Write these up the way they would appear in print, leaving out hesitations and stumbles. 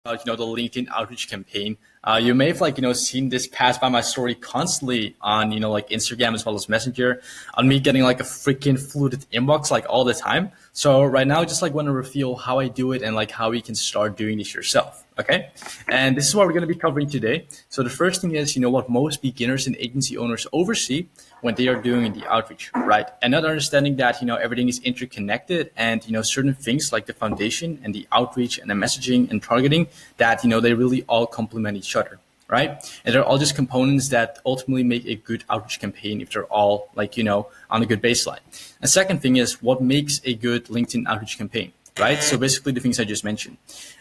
the LinkedIn outreach campaign. You may have seen this pass by my story constantly on like Instagram as well as Messenger, on me getting like a freaking flooded inbox like all the time. So right now, I just like want to reveal how I do it and like how you can start doing this yourself. Okay, and this is what we're going to be covering today. So the first thing is what most beginners and agency owners oversee when they are doing the outreach, right? And not understanding that everything is interconnected, and certain things like the foundation and the outreach and the messaging and targeting, that they really all complement each other, right? And they're all just components that ultimately make a good outreach campaign if they're all on a good baseline. And second thing is what makes a good LinkedIn outreach campaign, right? So basically the things I just mentioned.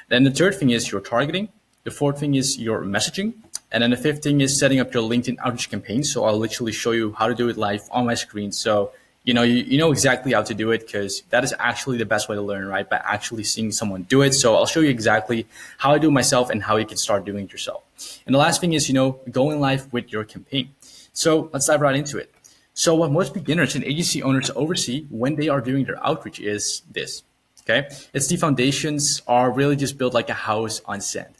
Then the third thing is your targeting. The fourth thing is your messaging. And then the fifth thing is setting up your LinkedIn outreach campaign. So I'll literally show you how to do it live on my screen. So you know exactly how to do it, because that is actually the best way to learn, right? By actually seeing someone do it. So I'll show you exactly how I do it myself and how you can start doing it yourself. And the last thing is, going live with your campaign. So let's dive right into it. So what most beginners and agency owners oversee when they are doing their outreach is this, okay? It's the foundations are really just built like a house on sand.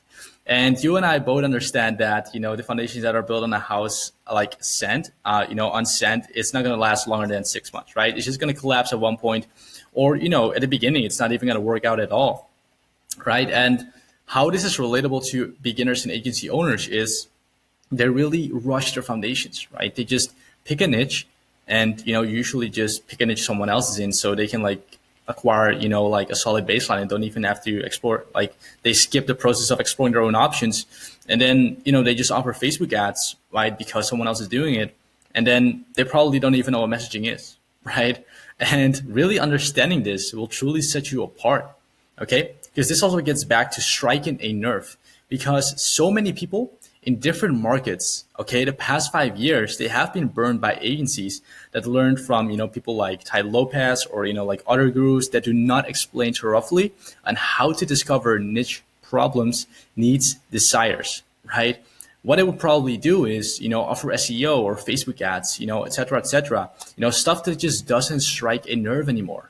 And you and I both understand that, the foundations that are built on a house like sand, on sand, it's not going to last longer than 6 months, right? It's just going to collapse at one point, or, at the beginning, it's not even going to work out at all, right? And how this is relatable to beginners and agency owners is they really rush their foundations, right? They just pick a niche and, usually just pick a niche someone else is in, so they can acquire, like a solid baseline and don't even have to explore. Like they skip the process of exploring their own options. And then, they just offer Facebook ads, right? Because someone else is doing it. And then they probably don't even know what messaging is, right? And really understanding this will truly set you apart. Okay. Because this also gets back to striking a nerve, because so many people in different markets, okay, the past 5 years, they have been burned by agencies that learned from, people like Ty Lopez or, like other gurus that do not explain too roughly on how to discover niche problems, needs, desires, right? What they would probably do is, offer SEO or Facebook ads, et cetera, stuff that just doesn't strike a nerve anymore,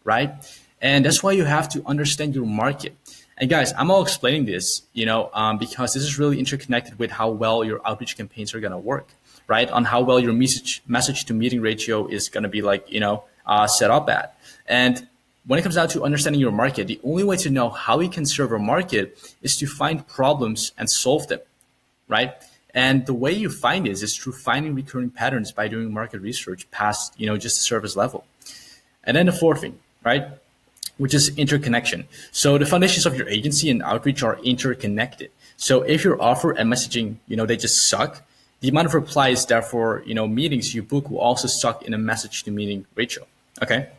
right? And that's why you have to understand your market. And guys, I'm all explaining this, because this is really interconnected with how well your outreach campaigns are going to work, right? On how well your message to meeting ratio is going to be set up at. And when it comes down to understanding your market, the only way to know how you can serve a market is to find problems and solve them, right? And the way you find this is through finding recurring patterns by doing market research past, just the service level. And then the fourth thing, right, which is interconnection. So the foundations of your agency and outreach are interconnected. So if your offer and messaging, they just suck, the amount of replies, therefore, meetings you book will also suck in a message to meeting ratio. Okay.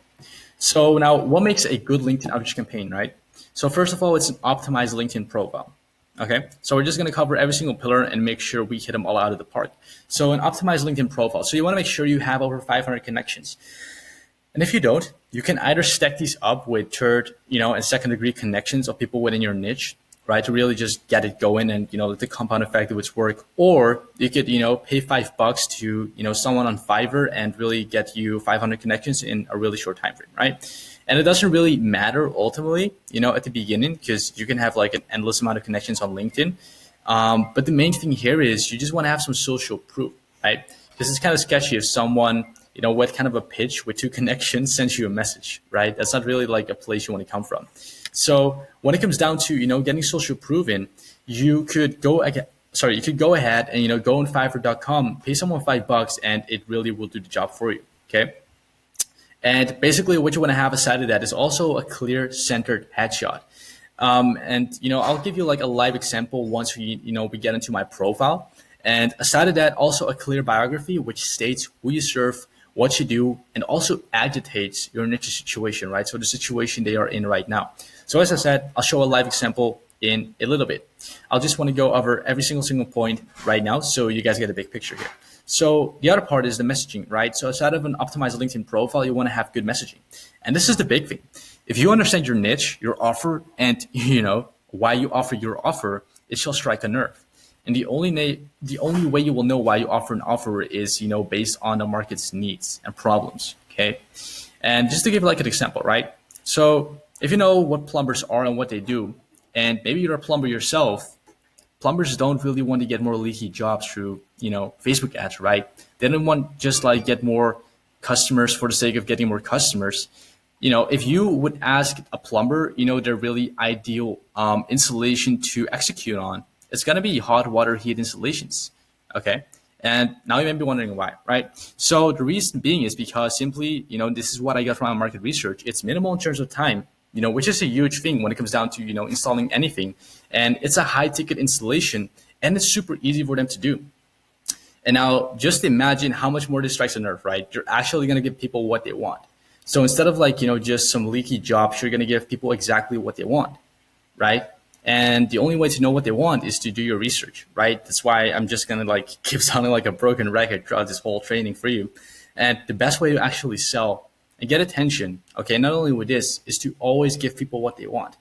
So now what makes a good LinkedIn outreach campaign, right? So first of all, it's an optimized LinkedIn profile. Okay. So we're just going to cover every single pillar and make sure we hit them all out of the park. So an optimized LinkedIn profile. So you want to make sure you have over 500 connections. And if you don't, you can either stack these up with third, and second degree connections of people within your niche, right? To really just get it going and, let the compound effect of its work. Or you could, pay $5 to, someone on Fiverr and really get you 500 connections in a really short time frame, right? And it doesn't really matter ultimately, at the beginning, because you can have like an endless amount of connections on LinkedIn. But the main thing here is you just want to have some social proof, right? Because it's kind of sketchy if someone, with kind of a pitch with 2 connections sends you a message, right? That's not really like a place you want to come from. So when it comes down to, getting social proof in, you could go ahead and, go on Fiverr.com, pay someone $5 and it really will do the job for you. Okay. And basically what you want to have aside of that is also a clear centered headshot. And, I'll give you like a live example once we get into my profile. And aside of that, also a clear biography, which states who you serve, what you do, and also agitates your niche situation, right? So the situation they are in right now. So as I said, I'll show a live example in a little bit. I'll just want to go over every single point right now so you guys get a big picture here. So the other part is the messaging, right? So aside of an optimized LinkedIn profile, you want to have good messaging. And this is the big thing. If you understand your niche, your offer, and why you offer your offer, it shall strike a nerve. And the only way you will know why you offer an offer is, based on the market's needs and problems. Okay. And just to give like an example, right? So if you know what plumbers are and what they do, and maybe you're a plumber yourself. Plumbers don't really want to get more leaky jobs through, Facebook ads, right? They don't want just like get more customers for the sake of getting more customers. If you would ask a plumber, their really ideal installation to execute on, it's going to be hot water heat installations. Okay. And now you may be wondering why, right? So the reason being is because simply, this is what I got from my market research. It's minimal in terms of time, which is a huge thing when it comes down to, installing anything. And it's a high ticket installation and it's super easy for them to do. And now just imagine how much more this strikes a nerve, right? You're actually going to give people what they want. So instead of like, just some leaky jobs, you're going to give people exactly what they want, right? And the only way to know what they want is to do your research, right? That's why I'm just going to like keep sounding like a broken record throughout this whole training for you. And the best way to actually sell and get attention, okay, not only with this, is to always give people what they want.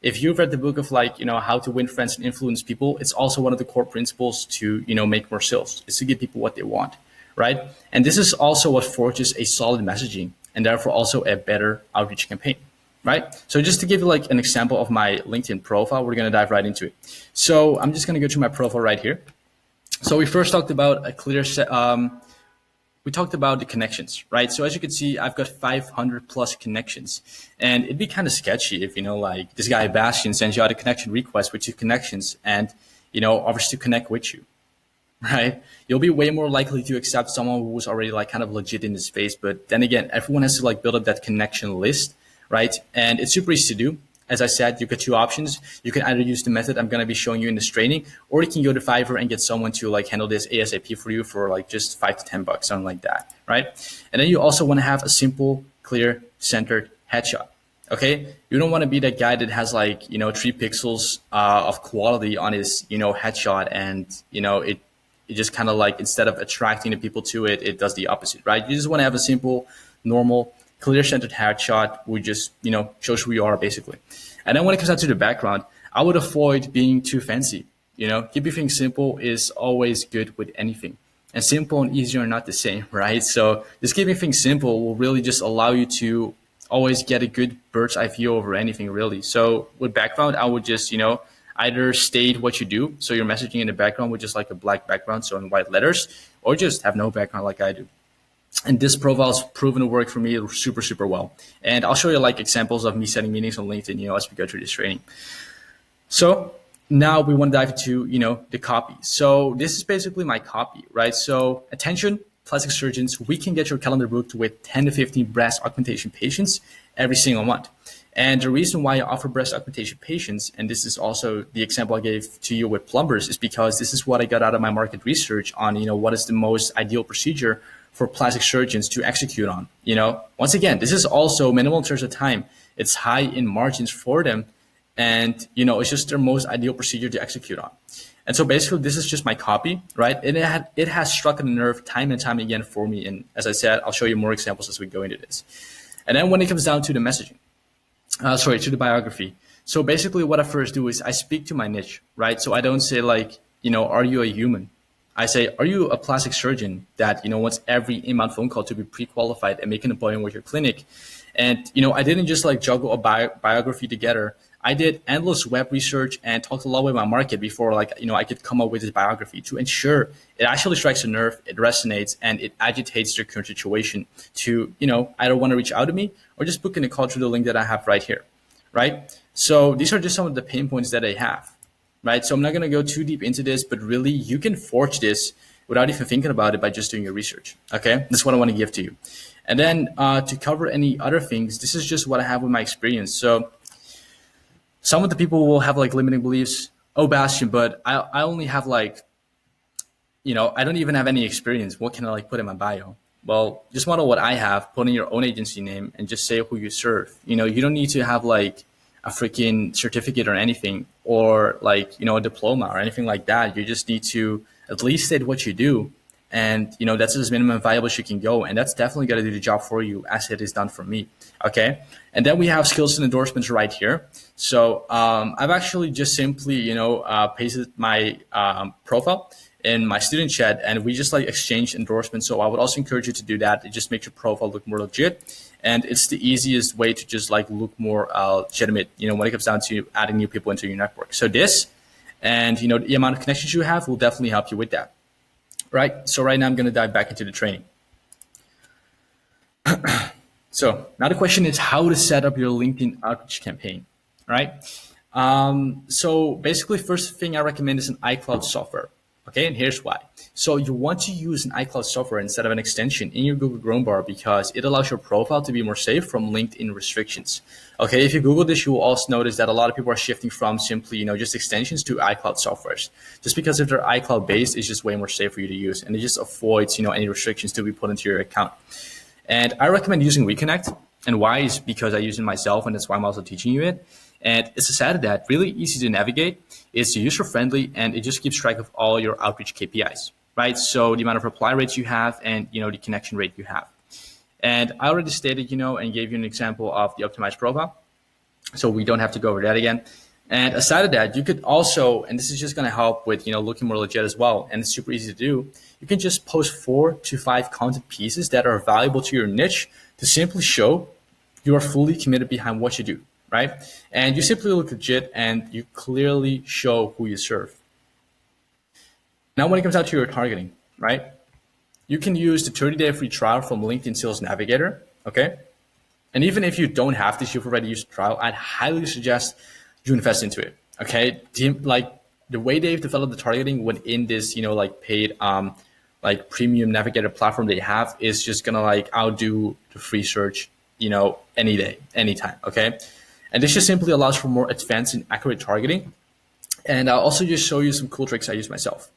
If you've read the book of like, how to win friends and influence people, it's also one of the core principles to, make more sales, is to give people what they want, right? And this is also what forges a solid messaging and therefore also a better outreach campaign, right? So just to give you like an example of my LinkedIn profile, we're going to dive right into it. So I'm just going to go to my profile right here. So we first talked about a clear set, we talked about the connections, right? So as you can see, I've got 500 plus connections, and it'd be kind of sketchy if, like this guy Bastian sends you out a connection request with 2 connections and, offers to connect with you, right? You'll be way more likely to accept someone who's already like kind of legit in the space. But then again, everyone has to like build up that connection list, right? And it's super easy to do. As I said, you've got 2 options. You can either use the method I'm going to be showing you in this training, or you can go to Fiverr and get someone to like handle this ASAP for you for like just $5 to $10, something like that, right? And then you also want to have a simple, clear, centered headshot. Okay, you don't want to be that guy that has like 3 pixels of quality on his headshot, and it just kind of like, instead of attracting the people to it, it does the opposite, right? You just want to have a simple, normal, clear centered headshot, which just, shows who you are basically. And then when it comes down to the background, I would avoid being too fancy. Keeping things simple is always good with anything. And simple and easy are not the same, right? So just keeping things simple will really just allow you to always get a good bird's eye view over anything, really. So with background, I would just, either state what you do. So your messaging in the background with just like a black background, so in white letters, or just have no background like I do. And this profile has proven to work for me super, super well. And I'll show you like examples of me setting meetings on LinkedIn, as we go through this training. So now we want to dive into, the copy. So this is basically my copy, right? So attention, plastic surgeons, we can get your calendar booked with 10 to 15 breast augmentation patients every single month. And the reason why I offer breast augmentation patients, and this is also the example I gave to you with plumbers, is because this is what I got out of my market research on, what is the most ideal procedure for plastic surgeons to execute on. Once again, this is also minimal in terms of time. It's high in margins for them. And, it's just their most ideal procedure to execute on. And so basically, this is just my copy, right? And it has struck a nerve time and time again for me. And as I said, I'll show you more examples as we go into this. And then when it comes down to the messaging, to the biography. So basically what I first do is I speak to my niche, right? So I don't say like, are you a human? I say, are you a plastic surgeon that, wants every inbound phone call to be pre-qualified and make an appointment with your clinic? And, I didn't just like juggle a biography together. I did endless web research and talked a lot with my market before, like, I could come up with this biography to ensure it actually strikes a nerve, it resonates, and it agitates their current situation to, either want to reach out to me or just book in a call through the link that I have right here, right? So these are just some of the pain points that I have, right? So I'm not going to go too deep into this, but really you can forge this without even thinking about it by just doing your research, okay? That's what I want to give to you. And then to cover any other things, this is just what I have with my experience. So some of the people will have like limiting beliefs. Oh, Bastian, but I only have like, I don't even have any experience. What can I like put in my bio? Well, just model what I have, put in your own agency name and just say who you serve. You don't need to have like a freaking certificate or anything, or like, a diploma or anything like that. You just need to at least state what you do. And, that's as minimum viable as you can go. And that's definitely going to do the job for you as it is done for me. Okay. And then we have skills and endorsements right here. So I've actually just simply, pasted my profile in my student chat, and we just like exchanged endorsements. So I would also encourage you to do that. It just makes your profile look more legit, and it's the easiest way to just like look more legitimate, when it comes down to adding new people into your network. So this, and the amount of connections you have will definitely help you with that. Right. So right now I'm going to dive back into the training. So now the question is how to set up your LinkedIn outreach campaign, right? So basically, first thing I recommend is an iCloud software. Okay, and here's why. So you want to use an iCloud software instead of an extension in your Google Chrome bar because it allows your profile to be more safe from LinkedIn restrictions. Okay, if you Google this, you will also notice that a lot of people are shifting from simply, just extensions to iCloud softwares. Just because if they're iCloud based, it's just way more safe for you to use, and it just avoids, any restrictions to be put into your account. And I recommend using Reconnect. And why is because I use it myself, and that's why I'm also teaching you it. And it's a site that really easy to navigate. It's user friendly, and it just keeps track of all your outreach KPIs, right? So the amount of reply rates you have, and the connection rate you have. And I already stated, and gave you an example of the optimized profile, so we don't have to go over that again. And aside of that, you could also, and this is just going to help with looking more legit as well, and it's super easy to do. You can just post 4 to 5 content pieces that are valuable to your niche to simply show you are fully committed behind what you do, right? And you simply look legit and you clearly show who you serve. Now, when it comes out to your targeting, right? You can use the 30-day free trial from LinkedIn Sales Navigator, okay? And even if you don't have this, you've already used the trial, I'd highly suggest you invest into it, okay? The way they've developed the targeting within this, paid, premium navigator platform they have is just gonna outdo the free search, any day, anytime, okay? And this just simply allows for more advanced and accurate targeting. And I'll also just show you some cool tricks I use myself.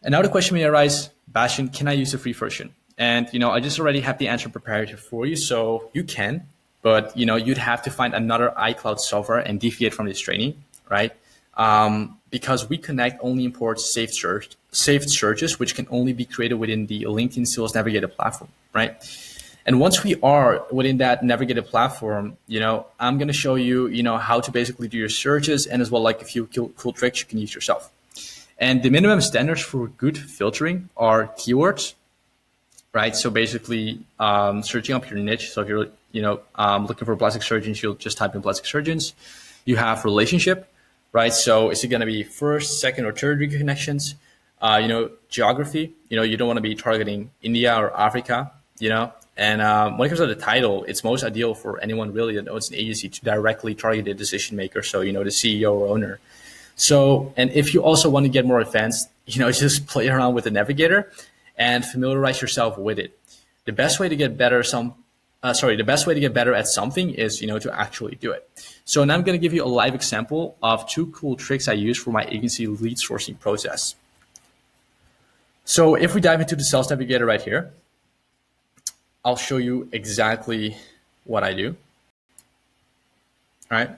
And now the question may arise, Bastian, can I use the free version? And, I just already have the answer prepared here for you. So you can, but, you'd have to find another iCloud software and deviate from this training, right? Because Reconnect only imports saved searches, which can only be created within the LinkedIn Sales Navigator platform, right? And once we are within that Navigator platform, I'm going to show you, how to basically do your searches, and as well, a few cool tricks you can use yourself. And the minimum standards for good filtering are keywords, right? So basically, searching up your niche. So if you're, looking for plastic surgeons, you'll just type in plastic surgeons. You have relationship, right? So is it going to be first, second, or third degree connections? Geography. You don't want to be targeting India or Africa. And when it comes to the title, it's most ideal for anyone really that owns an agency to directly target a decision maker. So, the CEO or owner. So, and if you also want to get more advanced, just play around with the navigator and familiarize yourself with it. The best way to get better at something is, to actually do it. So now I'm going to give you a live example of 2 cool tricks I use for my agency lead sourcing process. So if we dive into the Sales Navigator right here, I'll show you exactly what I do. All right.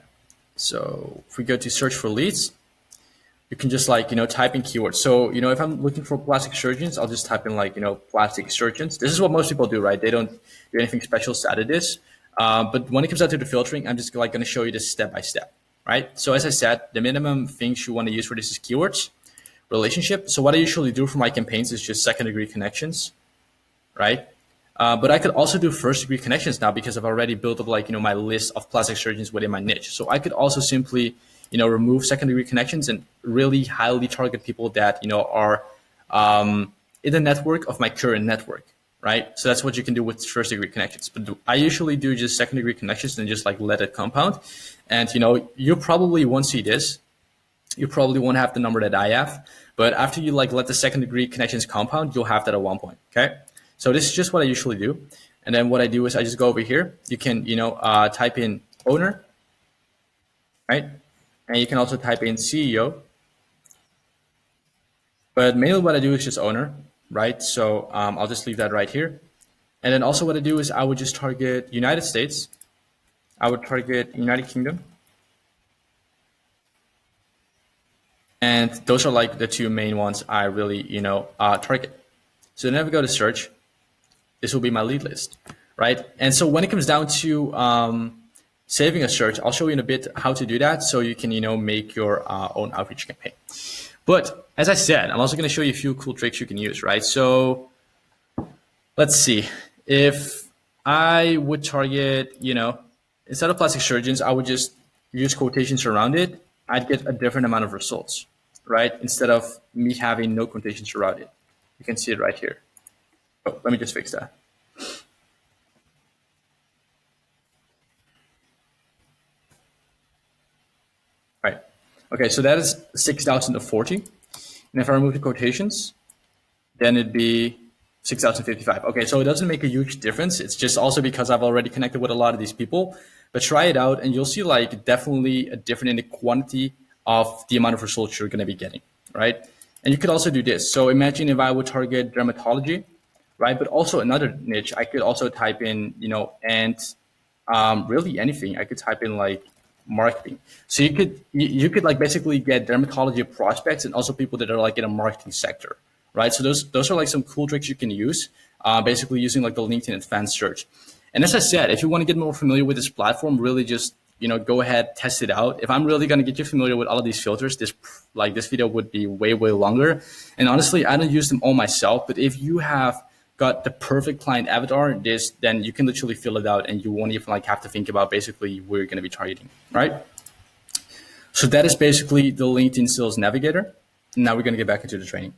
So if we go to search for leads, you can just type in keywords. So, if I'm looking for plastic surgeons, I'll just type in plastic surgeons. This is what most people do, right? They don't do anything special out of this. But when it comes out to the filtering, I'm just going to show you this step by step, right? So as I said, the minimum things you want to use for this is keywords, relationship. So what I usually do for my campaigns is just second degree connections, right? But I could also do first degree connections now because I've already built up my list of plastic surgeons within my niche. So I could also simply, remove second degree connections and really highly target people that, are in the network of my current network, right? So that's what you can do with first degree connections. But I usually do just second degree connections and just let it compound. And, you probably won't see this. You probably won't have the number that I have. But after you let the second degree connections compound, you'll have that at one point, okay? So this is just what I usually do. And then what I do is I just go over here. You can, type in owner, right? And you can also type in CEO. But mainly what I do is just owner, right? So I'll just leave that right here. And then also what I do is I would just target United States. I would target United Kingdom. And those are the 2 main ones I really, target. So then if we go to search, this will be my lead list, right? And so when it comes down to saving a search, I'll show you in a bit how to do that so you can, make your own outreach campaign. But as I said, I'm also going to show you a few cool tricks you can use, right? So let's see. If I would target, instead of plastic surgeons, I would just use quotations around it. I'd get a different amount of results, right? Instead of me having no quotations around it. You can see it right here. Oh, let me just fix that. Right. Okay, so that is 6,040. And if I remove the quotations, then it'd be 6,055. Okay, so it doesn't make a huge difference. It's just also because I've already connected with a lot of these people. But try it out and you'll see like definitely a difference in the quantity of the amount of results you're going to be getting, right? And you could also do this. So imagine if I would target dermatology, right? But also another niche, I could also type in, and really anything. I could type in like marketing. So you could like basically get dermatology prospects and also people that are like in a marketing sector, right? So those are like some cool tricks you can use, basically using like the LinkedIn advanced search. And as I said, if you want to get more familiar with this platform, really just go ahead, test it out. If I'm really going to get you familiar with all of these filters, this video would be way longer. And honestly, I don't use them all myself, but if you have got the perfect client avatar, then you can literally fill it out and you won't even like have to think about basically where you're going to be targeting, right? So that is basically the LinkedIn Sales Navigator. Now we're going to get back into the training.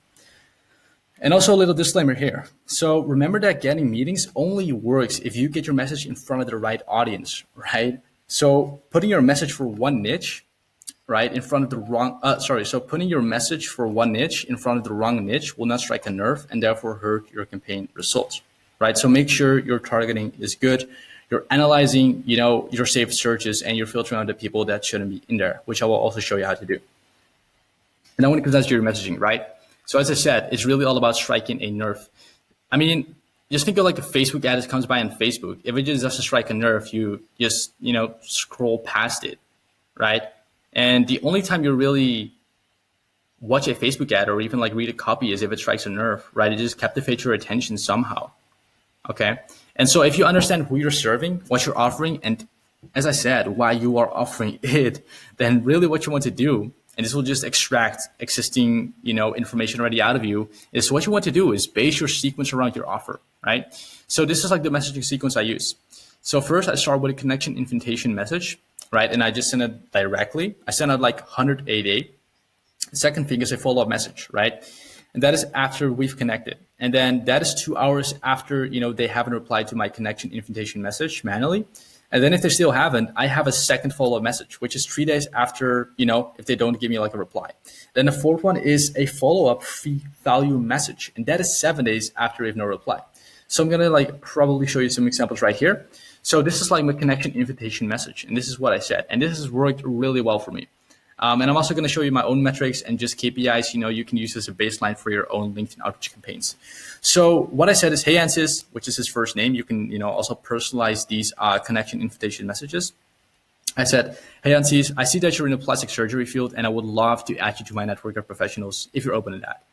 And also a little disclaimer here. So remember that getting meetings only works if you get your message in front of the right audience, right? So putting your message for one niche, right, in front of the wrong, so putting your message for one niche in front of the wrong niche will not strike a nerve and therefore hurt your campaign results, right? So make sure your targeting is good. You're analyzing, your saved searches and you're filtering out the people that shouldn't be in there, which I will also show you how to do. And then when it comes down to your messaging, right? So as I said, it's really all about striking a nerve. I mean, just think of like a Facebook ad that comes by on Facebook. If it just doesn't strike a nerve, you just, scroll past it, right? And the only time you really watch a Facebook ad or even like read a copy is if it strikes a nerve, right? It just captivates your attention somehow, okay? And so if you understand who you're serving, what you're offering, and as I said, why you are offering it, then really what you want to do, and this will just extract existing, information already out of you, is what you want to do is base your sequence around your offer, right? So this is like the messaging sequence I use. So first I start with a connection invitation message, right? And I just send it directly. I send out like 188. The second thing is a follow-up message, right? And that is after we've connected. And then that is 2 hours after, they haven't replied to my connection invitation message manually. And then if they still haven't, I have a second follow-up message, which is 3 days after, if they don't give me like a reply. Then the fourth one is a follow-up free value message. And that is 7 days after if no reply. So I'm going to like probably show you some examples right here. So this is like my connection invitation message. And this is what I said. And this has worked really well for me. And I'm also going to show you my own metrics and just KPIs, you can use as a baseline for your own LinkedIn outreach campaigns. So what I said is, hey, Ansis, which is his first name. You can, also personalize these connection invitation messages. I said, hey, Ansis, I see that you're in the plastic surgery field and I would love to add you to my network of professionals if you're open to that.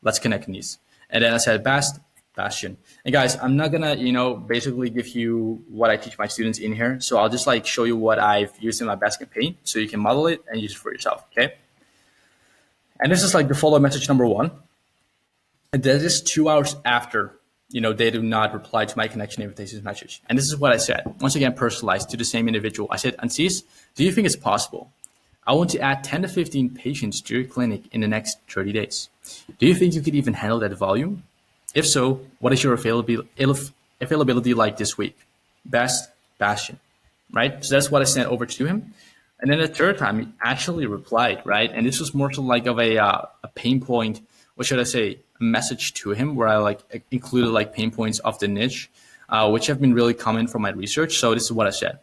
Let's connect on these. And then I said, Bastion. And guys, I'm not gonna, basically give you what I teach my students in here. So I'll just like show you what I've used in my best campaign so you can model it and use it for yourself, okay? And this is like the follow message number one. And that is 2 hours after, they do not reply to my connection invitation message. And this is what I said. Once again, personalized to the same individual. I said, Ansis, do you think it's possible? I want to add 10 to 15 patients to your clinic in the next 30 days. Do you think you could even handle that volume? If so, what is your availability like this week? Bastion, right? So that's what I sent over to him. And then the third time, he actually replied, right? And this was more so like of a pain point, what should I say, a message to him where I like included like pain points of the niche, which have been really common from my research. So this is what I said.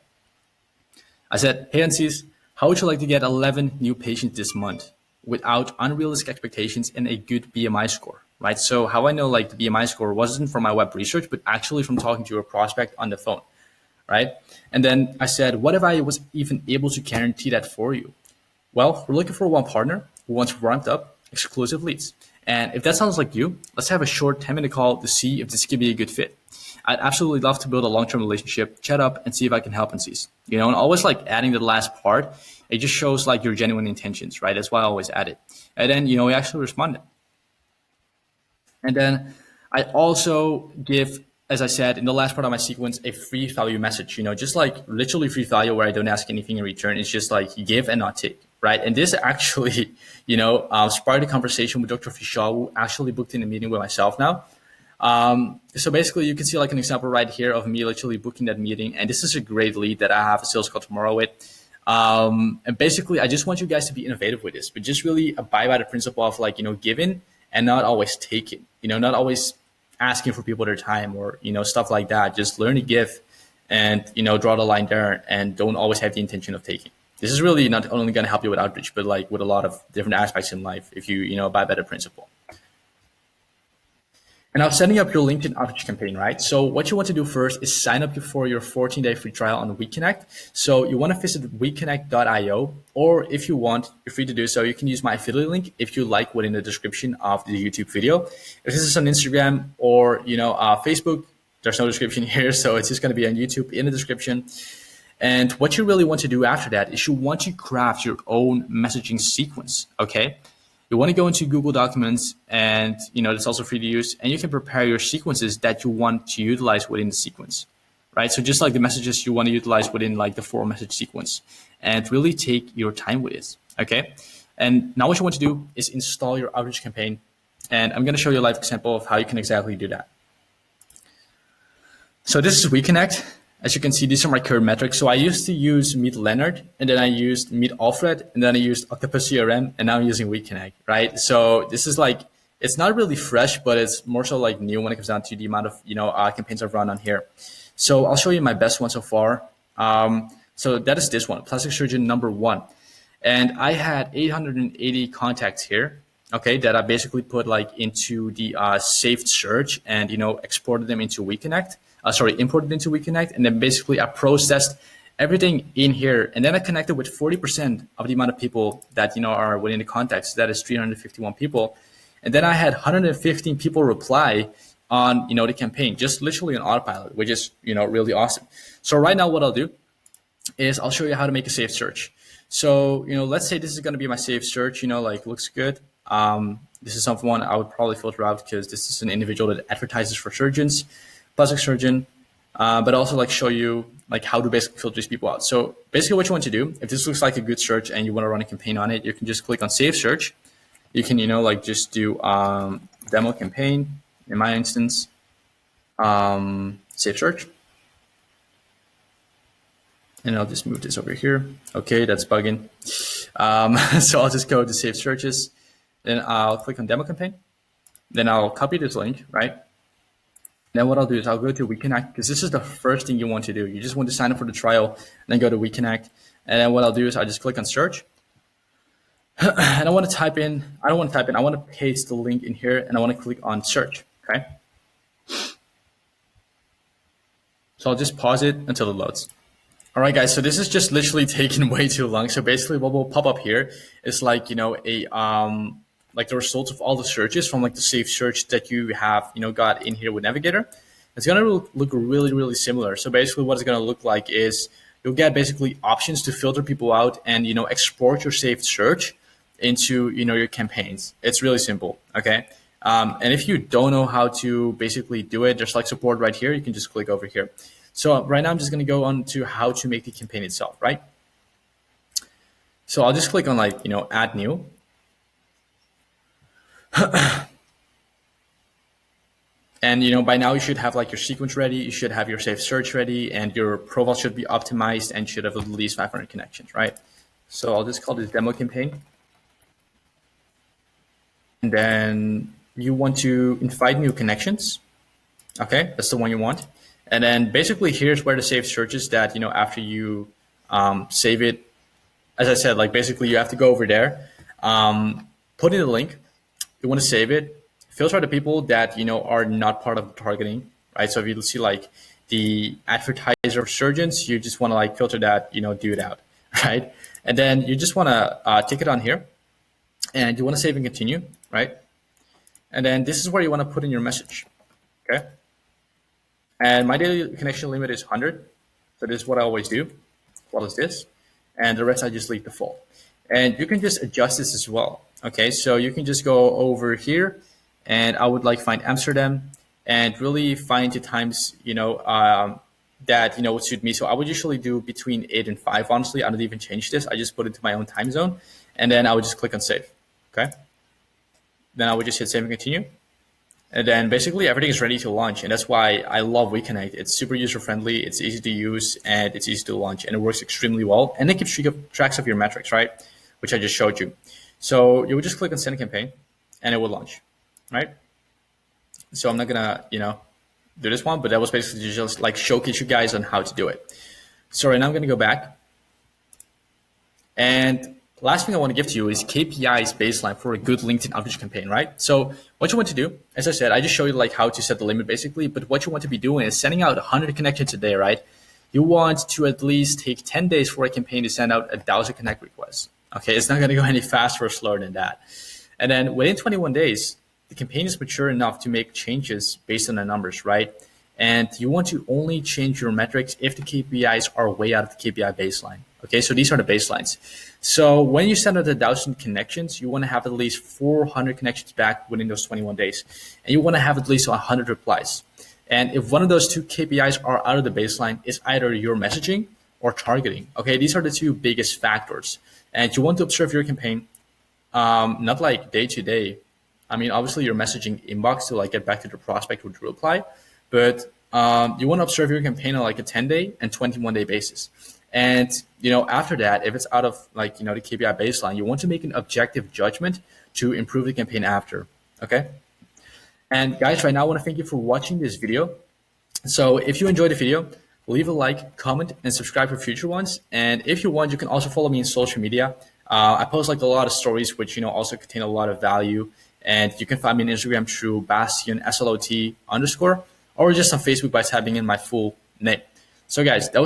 I said, hey, Ansis, how would you like to get 11 new patients this month without unrealistic expectations and a good BMI score? Right. So how I know like the BMI score wasn't from my web research, but actually from talking to a prospect on the phone. Right. And then I said, what if I was even able to guarantee that for you? Well, we're looking for one partner who wants ramped up exclusive leads. And if that sounds like you, let's have a short 10-minute call to see if this could be a good fit. I'd absolutely love to build a long-term relationship, chat up, and see if I can help and seize. And always like adding the last part, it just shows like your genuine intentions, right? That's why I always add it. And then, he actually responded. And then I also give, as I said, in the last part of my sequence, a free value message, just like literally free value where I don't ask anything in return. It's just like give and not take, right? And this actually, sparked a conversation with Dr. Fischal, who actually booked in a meeting with myself now. So basically you can see like an example right here of me literally booking that meeting. And this is a great lead that I have a sales call tomorrow with. And basically I just want you guys to be innovative with this, but just really abide by the principle of like, giving and not always taking, not always asking for people their time or, stuff like that. Just learn to give and, draw the line there and don't always have the intention of taking. This is really not only going to help you with outreach, but like with a lot of different aspects in life if you, abide by the principle. And now setting up your LinkedIn outreach campaign, right? So what you want to do first is sign up for your 14-day free trial on WeConnect. So you want to visit WeConnect.io, or if you want, you're free to do so. You can use my affiliate link if you like within the description of the YouTube video. If this is on Instagram or, Facebook, there's no description here. So it's just going to be on YouTube in the description. And what you really want to do after that is you want to craft your own messaging sequence, okay? You want to go into Google Documents and, it's also free to use, and you can prepare your sequences that you want to utilize within the sequence, right? So just like the messages you want to utilize within like the 4-message sequence, and really take your time with it, okay? And now what you want to do is install your outreach campaign. And I'm going to show you a live example of how you can exactly do that. So this is WeConnect. As you can see, these are my current metrics. So I used to use Meet Leonard, and then I used Meet Alfred, and then I used Octopus CRM, and now I'm using WeConnect, right? So this is like, it's not really fresh, but it's more so like new when it comes down to the amount of, campaigns I've run on here. So I'll show you my best one so far. So that is this one, plastic surgeon number 1. And I had 880 contacts here, okay, that I basically put like into the saved search and, exported them into WeConnect. Imported into WeConnect, and then basically I processed everything in here, and then I connected with 40% of the amount of people that are within the contacts. That is 351 people, and then I had 115 people reply on the campaign, just literally on autopilot, which is really awesome. So right now, what I'll do is I'll show you how to make a saved search. So let's say this is going to be my saved search. Like looks good. This is someone I would probably filter out because this is an individual that advertises for surgeons. Plastic surgeon, but also like show you like how to basically filter these people out. So basically what you want to do, if this looks like a good search and you want to run a campaign on it, you can just click on save search. You can, like just do demo campaign, in my instance, save search. And I'll just move this over here. Okay, that's bugging. So I'll just go to save searches. Then I'll click on demo campaign. Then I'll copy this link, right? Then what I'll do is I'll go to WeConnect, because this is the first thing you want to do. You just want to sign up for the trial, and then go to WeConnect. And then what I'll do is I just click on search. And I want to type in, I want to paste the link in here, and I want to click on search, okay? So I'll just pause it until it loads. All right, guys, so this is just literally taking way too long. So basically what will pop up here is like, like the results of all the searches from like the saved search that you have, got in here with Navigator. It's going to look really, really similar. So basically what it's going to look like is you'll get basically options to filter people out and, export your saved search into, your campaigns. It's really simple. Okay. And if you don't know how to basically do it, there's like support right here. You can just click over here. So right now I'm just going to go on to how to make the campaign itself, right? So I'll just click on like, add new. And by now you should have like your sequence ready, you should have your saved search ready, and your profile should be optimized and should have at least 500 connections, right? So I'll just call this demo campaign. And then you want to invite new connections. Okay, that's the one you want. And then basically here's where the saved search is that, after you save it, as I said, like basically you have to go over there, put in the link. You want to save it, filter the people that, are not part of the targeting, right? So if you see like the advertiser surgeons, you just want to like filter that, do it out, right? And then you just want to tick it on here, and you want to save and continue, right? And then this is where you want to put in your message, okay? And my daily connection limit is 100. So this is what I always do. What is this? And the rest I just leave default. And you can just adjust this as well. Okay, so you can just go over here, and I would like find Amsterdam and really find the times that would suit me. So I would usually do between 8 and 5. Honestly, I don't even change this. I just put it to my own time zone, and then I would just click on save. Okay, then I would just hit save and continue. And then basically everything is ready to launch. And that's why I love WeConnect. It's super user friendly, it's easy to use, and it's easy to launch. And it works extremely well. And it keeps tracks of your metrics, right? Which I just showed you. So you would just click on send a campaign and it will launch, right? So I'm not gonna, do this one, but that was basically just like showcase you guys on how to do it. So right now I'm gonna go back. And last thing I want to give to you is KPIs baseline for a good LinkedIn outreach campaign, right? So what you want to do, as I said, I just show you like how to set the limit basically, but what you want to be doing is sending out 100 connections a day, right? You want to at least take 10 days for a campaign to send out 1,000 connect requests. Okay, it's not going to go any faster or slower than that. And then within 21 days, the campaign is mature enough to make changes based on the numbers, right? And you want to only change your metrics if the KPIs are way out of the KPI baseline. Okay, so these are the baselines. So when you send out 1,000 connections, you want to have at least 400 connections back within those 21 days. And you want to have at least 100 replies. And if one of those two KPIs are out of the baseline, it's either your messaging or targeting. Okay, these are the two biggest factors. And you want to observe your campaign, not like day to day. I mean, obviously your messaging inbox to like get back to the prospect with reply, but you want to observe your campaign on like a 10-day and 21-day basis. And, after that, if it's out of like, the KPI baseline, you want to make an objective judgment to improve the campaign after. Okay. And guys, right now, I want to thank you for watching this video. So if you enjoyed the video, leave a like, comment, and subscribe for future ones. And if you want, you can also follow me in social media. I post like a lot of stories, which, also contain a lot of value. And you can find me on Instagram through Bastion SLOT_, or just on Facebook by typing in my full name. So guys, that was